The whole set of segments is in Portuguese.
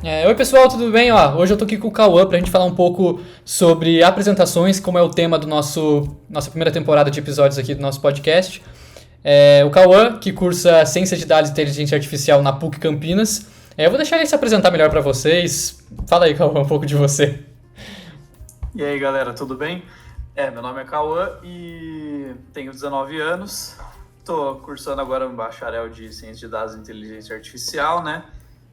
Oi pessoal, tudo bem? Hoje eu tô aqui com o Cauã pra gente falar um pouco sobre apresentações, como é o tema do nossa primeira temporada de episódios aqui do nosso podcast. O Cauã, que cursa Ciência de Dados e Inteligência Artificial na PUC Campinas. Eu vou deixar ele se apresentar melhor pra vocês. Fala aí, Cauã, um pouco de você. E aí, galera, tudo bem? Meu nome é Cauã e tenho 19 anos. Estou cursando agora um bacharel de Ciência de Dados e Inteligência Artificial, né?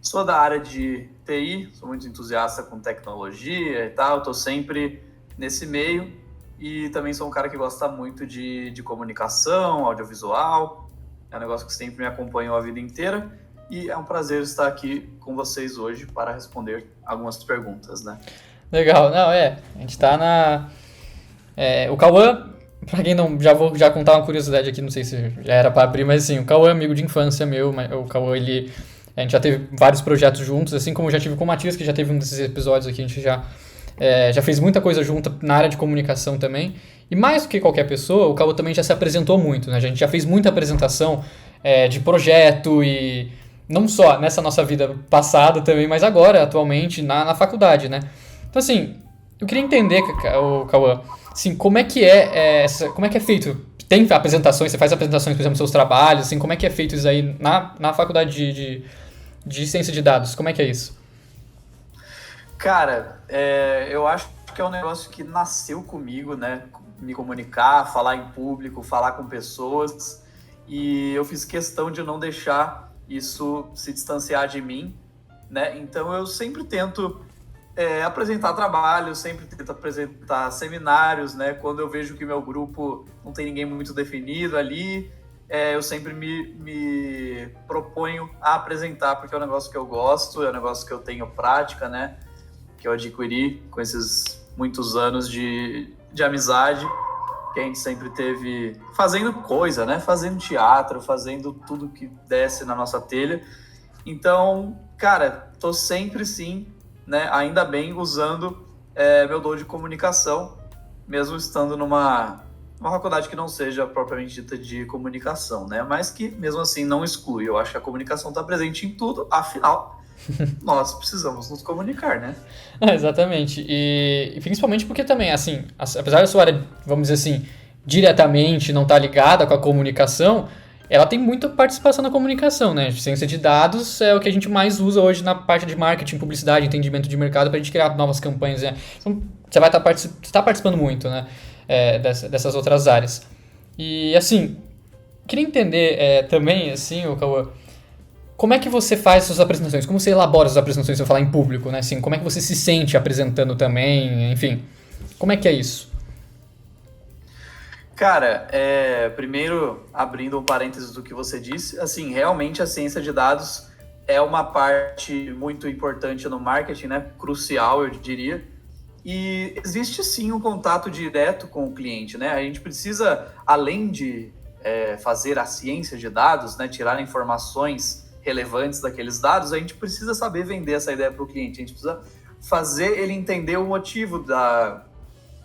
Sou da área de TI, sou muito entusiasta com tecnologia e tal, estou sempre nesse meio e também sou um cara que gosta muito de comunicação, audiovisual, é um negócio que sempre me acompanhou a vida inteira e é um prazer estar aqui com vocês hoje para responder algumas perguntas, né? Legal, não, a gente tá o Cauã, pra quem não, já contar uma curiosidade aqui, não sei se já era pra abrir, mas assim, o Cauã é amigo de infância meu, o Cauã, a gente já teve vários projetos juntos, assim como eu já tive com o Matias, que já teve um desses episódios aqui, a gente já fez muita coisa junto na área de comunicação também. E mais do que qualquer pessoa, o Cauã também já se apresentou muito, né? A gente já fez muita apresentação de projeto e não só nessa nossa vida passada também, mas agora, atualmente, na faculdade, né? Então, assim, eu queria entender, o Cauã, assim, como é que como é que é feito? Tem apresentações, você faz apresentações, por exemplo, dos seus trabalhos, assim, como é que é feito isso aí na faculdade de ciência de dados? Como é que é isso? Cara, eu acho que é um negócio que nasceu comigo, né? Me comunicar, falar em público, falar com pessoas. E eu fiz questão de não deixar isso se distanciar de mim, né? Então eu sempre tento apresentar trabalho, sempre tento apresentar seminários, né? Quando eu vejo que meu grupo não tem ninguém muito definido ali, eu sempre me proponho a apresentar, porque é um negócio que eu gosto, é um negócio que eu tenho prática, né? Que eu adquiri com esses muitos anos de amizade, que a gente sempre teve fazendo coisa, né? Fazendo teatro, fazendo tudo que desce na nossa telha. Então, cara, tô sempre sim, né? Ainda bem usando meu dom de comunicação, mesmo estando numa faculdade que não seja propriamente dita de comunicação, né? Mas que mesmo assim não exclui. Eu acho que a comunicação está presente em tudo, afinal, nós precisamos nos comunicar, né? Exatamente. E principalmente porque também, assim, apesar da sua área, vamos dizer assim, diretamente não estar ligada com a comunicação, ela tem muita participação na comunicação, né? Ciência de dados é o que a gente mais usa hoje na parte de marketing, publicidade, entendimento de mercado para a gente criar novas campanhas, né? Então, você vai estar participando muito, né? Dessas outras áreas. E, assim, queria entender também, assim, o Cauã, como é que você faz suas apresentações? Como você elabora suas apresentações, se eu falar em público, né? Assim, como é que você se sente apresentando também? Enfim, como é que é isso? Cara, primeiro, abrindo um parênteses do que você disse, assim, realmente a ciência de dados é uma parte muito importante no marketing, né? Crucial, eu diria. E existe sim um contato direto com o cliente, né? A gente precisa, além de fazer a ciência de dados, né? Tirar informações relevantes daqueles dados, a gente precisa saber vender essa ideia para o cliente. A gente precisa fazer ele entender o motivo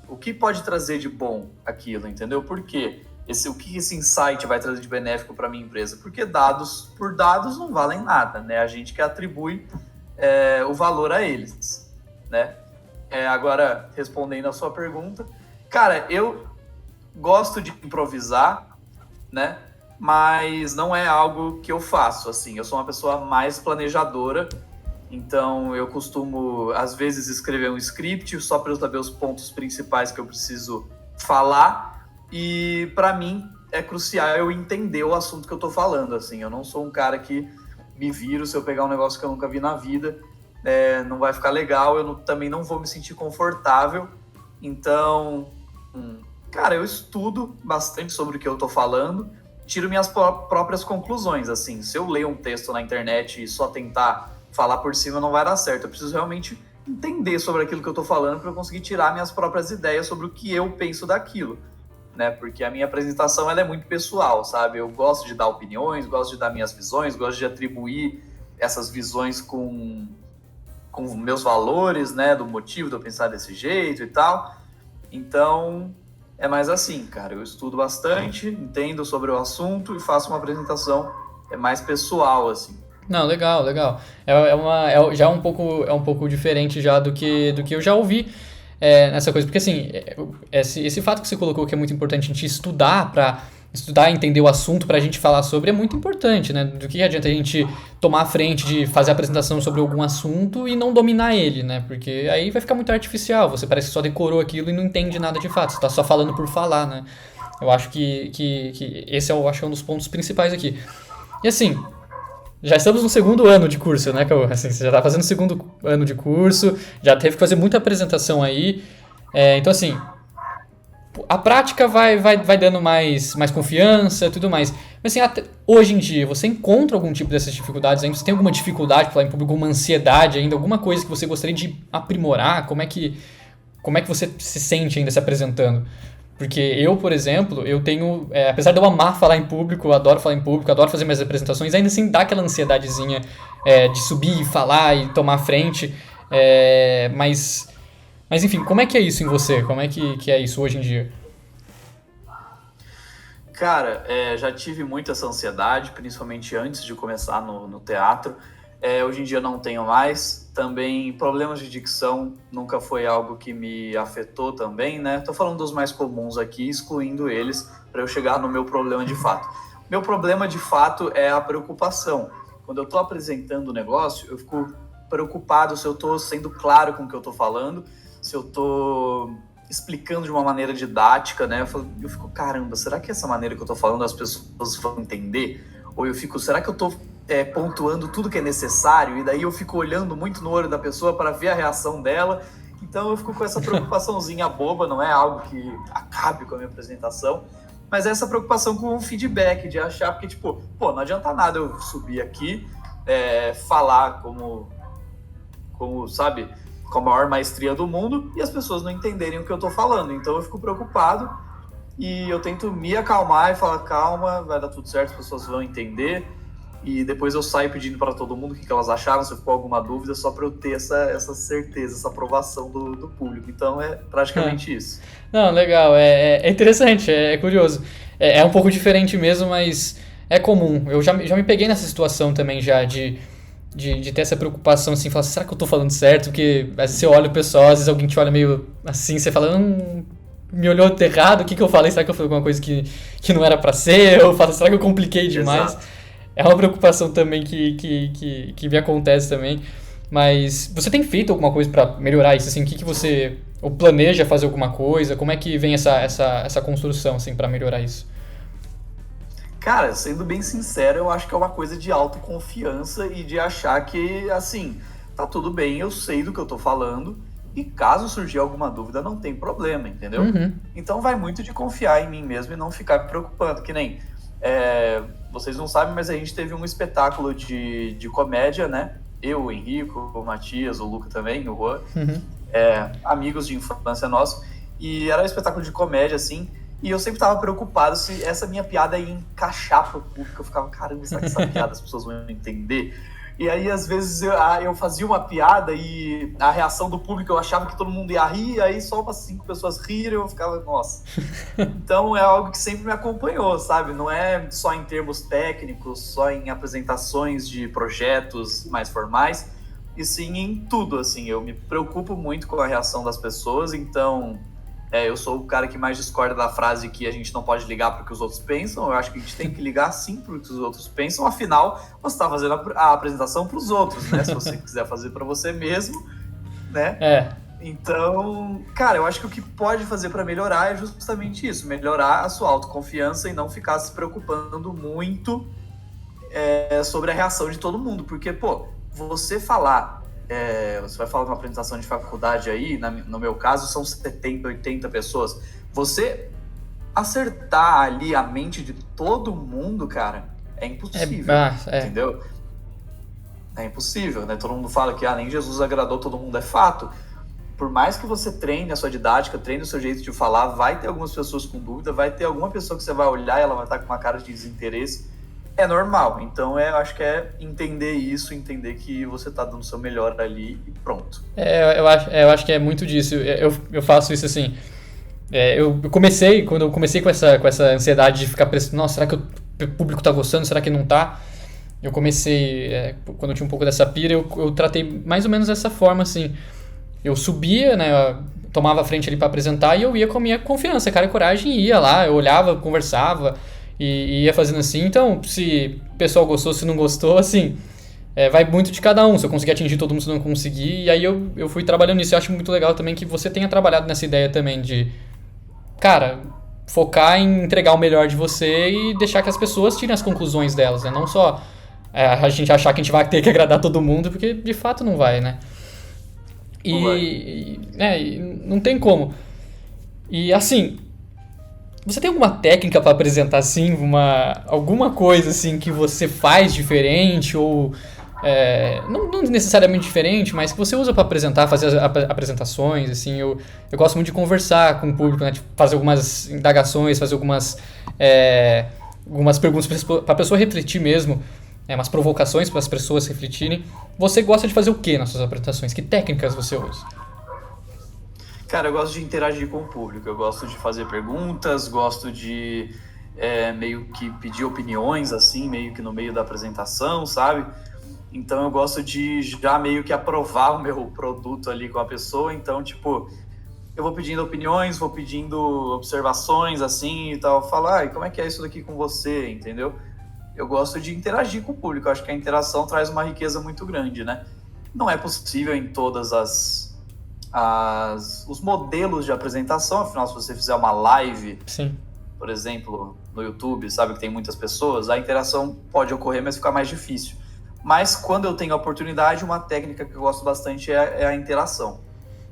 o que pode trazer de bom aquilo, entendeu? Por quê? O que esse insight vai trazer de benéfico para a minha empresa? Porque dados por dados não valem nada, né? A gente que atribui o valor a eles, né? Agora, respondendo a sua pergunta, cara, eu gosto de improvisar, né? Mas não é algo que eu faço, assim. Eu sou uma pessoa mais planejadora, então eu costumo, às vezes, escrever um script só para eu saber os pontos principais que eu preciso falar. E, para mim, é crucial eu entender o assunto que eu estou falando, assim. Eu não sou um cara que me viro se eu pegar um negócio que eu nunca vi na vida. Não vai ficar legal, também não vou me sentir confortável. Então, cara, eu estudo bastante sobre o que eu estou falando, tiro minhas próprias conclusões, assim. Se eu ler um texto na internet e só tentar falar por cima, não vai dar certo. Eu preciso realmente entender sobre aquilo que eu estou falando para eu conseguir tirar minhas próprias ideias sobre o que eu penso daquilo, né? Porque a minha apresentação ela é muito pessoal, sabe? Eu gosto de dar opiniões, gosto de dar minhas visões, gosto de atribuir essas visões com meus valores, né? Do motivo de eu pensar desse jeito e tal. Então, é mais assim, cara. Eu estudo bastante, entendo sobre o assunto e faço uma apresentação mais pessoal, assim. Não, legal, legal. Já é um pouco diferente já do que eu já ouvi nessa coisa. Porque assim, esse fato que você colocou que é muito importante a gente estudar para estudar e entender o assunto pra gente falar sobre é muito importante, né? Do que adianta a gente tomar a frente de fazer a apresentação sobre algum assunto e não dominar ele, né? Porque aí vai ficar muito artificial, você parece que só decorou aquilo e não entende nada de fato, você tá só falando por falar, né? Eu acho que esse acho que é um dos pontos principais aqui. E assim, já estamos no segundo ano de curso, né, Cauã? Assim, você já tá fazendo o segundo ano de curso, já teve que fazer muita apresentação aí. Então, assim, a prática vai dando mais confiança e tudo mais. Mas, assim, hoje em dia, você encontra algum tipo dessas dificuldades ainda? Você tem alguma dificuldade para falar em público, alguma ansiedade ainda? Alguma coisa que você gostaria de aprimorar? Como é que você se sente ainda se apresentando? Porque eu, por exemplo, eu tenho... apesar de eu amar falar em público, eu adoro falar em público, adoro fazer minhas apresentações, ainda assim dá aquela ansiedadezinha de subir e falar e tomar a frente. Mas enfim, como é que é isso em você? Como é que é isso hoje em dia? Cara, já tive muita essa ansiedade, principalmente antes de começar no teatro. Hoje em dia não tenho mais. Também problemas de dicção nunca foi algo que me afetou também, né? Tô falando dos mais comuns aqui, excluindo eles, para eu chegar no meu problema de fato. Meu problema de fato é a preocupação. Quando eu tô apresentando o negócio, eu fico preocupado se eu tô sendo claro com o que eu tô falando, se eu tô explicando de uma maneira didática, né? Eu fico, caramba, será que essa maneira que eu tô falando as pessoas vão entender? Ou eu fico, será que eu tô pontuando tudo que é necessário? E daí eu fico olhando muito no olho da pessoa para ver a reação dela. Então eu fico com essa preocupaçãozinha boba, não é algo que acabe com a minha apresentação, mas é essa preocupação com o feedback, de achar, porque tipo, não adianta nada eu subir aqui, falar como, sabe, com a maior maestria do mundo e as pessoas não entenderem o que eu tô falando. Então eu fico preocupado e eu tento me acalmar e falar, calma, vai dar tudo certo, as pessoas vão entender. E depois eu saio pedindo para todo mundo o que elas acharam, se ficou alguma dúvida, só para eu ter essa certeza, essa aprovação do público. Então é praticamente isso. Não, legal, é interessante, é curioso. É um pouco diferente mesmo, mas é comum. Eu já me peguei nessa situação também já de ter essa preocupação, assim, falar, será que eu tô falando certo? Porque às vezes você olha o pessoal, às vezes alguém te olha meio assim, você fala, me olhou errado, o que eu falei? Será que eu falei alguma coisa que não era pra ser? Ou fala, será que eu compliquei demais? Exato. É uma preocupação também que me acontece também. Mas você tem feito alguma coisa pra melhorar isso? Assim, o que você... Ou planeja fazer alguma coisa? Como é que vem essa construção, assim, pra melhorar isso? Cara, sendo bem sincero, eu acho que é uma coisa de autoconfiança e de achar que, assim, tá tudo bem, eu sei do que eu tô falando e caso surgir alguma dúvida, não tem problema, entendeu? Uhum. Então vai muito de confiar em mim mesmo e não ficar me preocupando, que nem... vocês não sabem, mas a gente teve um espetáculo de comédia, né? Eu, o Henrico, o Matias, o Luca também, o Juan, amigos de infância nossos, e era um espetáculo de comédia, assim, e eu sempre tava preocupado se essa minha piada ia encaixar pro público. Eu ficava, caramba, será que essa piada as pessoas vão entender? E aí, às vezes, eu fazia uma piada e a reação do público, eu achava que todo mundo ia rir, e aí só umas 5 pessoas riram, eu ficava, nossa. Então, é algo que sempre me acompanhou, sabe? Não é só em termos técnicos, só em apresentações de projetos mais formais, e sim em tudo, assim. Eu me preocupo muito com a reação das pessoas, então... eu sou o cara que mais discorda da frase que a gente não pode ligar para o que os outros pensam. Eu acho que a gente tem que ligar sim para o que os outros pensam. Afinal, você está fazendo a apresentação para os outros, né? Se você quiser fazer para você mesmo, né? Então, cara, eu acho que o que pode fazer para melhorar é justamente isso. Melhorar a sua autoconfiança e não ficar se preocupando muito sobre a reação de todo mundo. Porque, você falar... você vai falar de uma apresentação de faculdade aí, no meu caso são 70, 80 pessoas, você acertar ali a mente de todo mundo, cara, é impossível, entendeu? É impossível, né? Todo mundo fala que nem Jesus agradou todo mundo, é fato. Por mais que você treine a sua didática, treine o seu jeito de falar, vai ter algumas pessoas com dúvida, vai ter alguma pessoa que você vai olhar e ela vai estar com uma cara de desinteresse. É normal, então eu acho que é entender isso, entender que você tá dando o seu melhor ali e pronto. Eu acho que é muito disso. Eu faço isso assim. Quando eu comecei com essa ansiedade de ficar pensando, nossa, será que o público tá gostando, será que não tá? eu comecei, quando eu tinha um pouco dessa pira, eu tratei mais ou menos dessa forma, assim. Eu subia, né, eu tomava a frente ali pra apresentar e eu ia com a minha confiança, cara, e coragem, e ia lá, eu olhava, conversava e ia fazendo assim. Então, se o pessoal gostou, se não gostou, assim, vai muito de cada um, se eu conseguir atingir todo mundo, se não conseguir, e aí eu fui trabalhando nisso. Eu acho muito legal também que você tenha trabalhado nessa ideia também de, cara, focar em entregar o melhor de você e deixar que as pessoas tirem as conclusões delas, né, não só a gente achar que a gente vai ter que agradar todo mundo, porque de fato não vai, né. E não tem como. E assim, você tem alguma técnica para apresentar assim, alguma coisa assim que você faz diferente ou não necessariamente diferente, mas que você usa para apresentar, fazer as apresentações, assim, eu gosto muito de conversar com o público, né, de fazer algumas indagações, fazer algumas perguntas para a pessoa refletir mesmo. Umas provocações para as pessoas refletirem. Você gosta de fazer o que nas suas apresentações? Que técnicas você usa? Cara, eu gosto de interagir com o público, eu gosto de fazer perguntas, gosto de meio que pedir opiniões, assim, meio que no meio da apresentação, sabe? Então eu gosto de já meio que aprovar o meu produto ali com a pessoa, então, tipo, eu vou pedindo opiniões, vou pedindo observações, assim, e tal, falar, como é que é isso daqui com você, entendeu? Eu gosto de interagir com o público, eu acho que a interação traz uma riqueza muito grande, né? Não é possível em todas os modelos de apresentação, afinal, se você fizer uma live, sim, por exemplo, no YouTube, sabe que tem muitas pessoas, a interação pode ocorrer, mas fica mais difícil. Mas quando eu tenho a oportunidade, uma técnica que eu gosto bastante é a interação.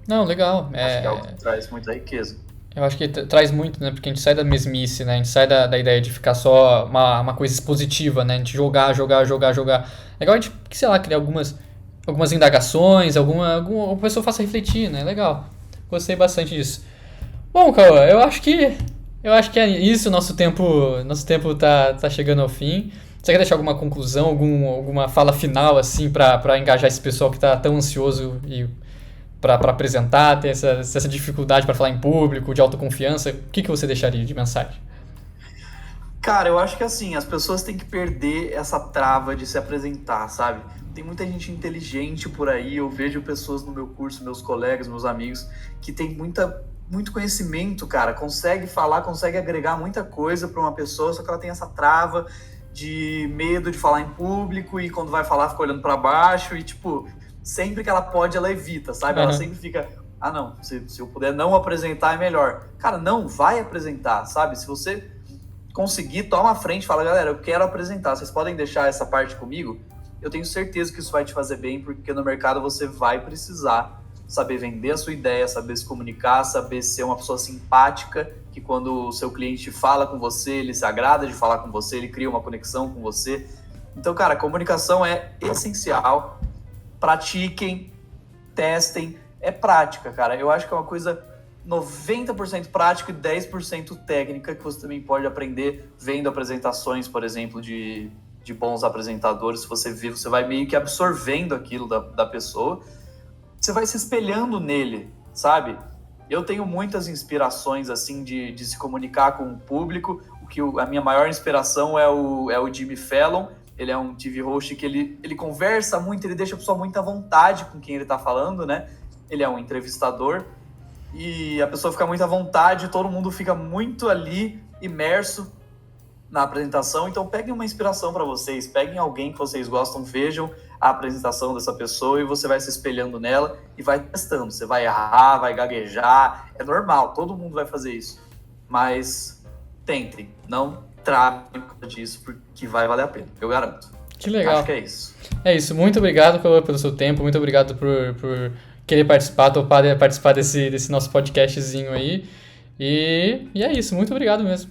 Não, legal. Acho que é algo que traz muita riqueza. Eu acho que traz muito, né? Porque a gente sai da mesmice, né? A gente sai da ideia de ficar só uma coisa expositiva, né? A gente jogar. Legal a gente, sei lá, criar algumas indagações, alguma pessoa faça refletir, né? Legal. Gostei bastante disso. Bom, Cauã, eu acho que é isso. Nosso tempo tá chegando ao fim. Você quer deixar alguma conclusão, alguma fala final, assim, pra engajar esse pessoal que tá tão ansioso e para apresentar, tem essa dificuldade para falar em público, de autoconfiança? O que você deixaria de mensagem? Cara, eu acho que assim, as pessoas têm que perder essa trava de se apresentar, sabe? Tem muita gente inteligente por aí, eu vejo pessoas no meu curso, meus colegas, meus amigos, que tem muito conhecimento, cara, consegue falar, consegue agregar muita coisa para uma pessoa, só que ela tem essa trava de medo de falar em público e quando vai falar fica olhando para baixo e tipo... sempre que ela pode, ela evita, sabe? Ela sempre fica, não, se eu puder não apresentar é melhor. Cara, não, vai apresentar, sabe? Se você conseguir, toma a frente e fala, galera, eu quero apresentar, vocês podem deixar essa parte comigo? Eu tenho certeza que isso vai te fazer bem, porque no mercado você vai precisar saber vender a sua ideia, saber se comunicar, saber ser uma pessoa simpática, que quando o seu cliente fala com você, ele se agrada de falar com você, ele cria uma conexão com você. Então, cara, a comunicação é essencial. Pratiquem, testem, é prática, cara. Eu acho que é uma coisa 90% prática e 10% técnica que você também pode aprender vendo apresentações, por exemplo, de bons apresentadores. Se você vir, você vai meio que absorvendo aquilo da pessoa, você vai se espelhando nele, sabe? Eu tenho muitas inspirações, assim, de se comunicar com o público. A minha maior inspiração é o Jimmy Fallon. Ele é um TV host que ele conversa muito, ele deixa a pessoa muito à vontade com quem ele está falando, né? Ele é um entrevistador e a pessoa fica muito à vontade, todo mundo fica muito ali imerso na apresentação. Então peguem uma inspiração para vocês, peguem alguém que vocês gostam, vejam a apresentação dessa pessoa e você vai se espelhando nela e vai testando. Você vai errar, vai gaguejar, é normal, todo mundo vai fazer isso. Mas tentem, não travem por causa disso, porque vai valer a pena, eu garanto. Que legal. Acho que é isso. É isso, muito obrigado pelo seu tempo, muito obrigado por querer participar, topar participar desse nosso podcastzinho aí. E é isso, muito obrigado mesmo.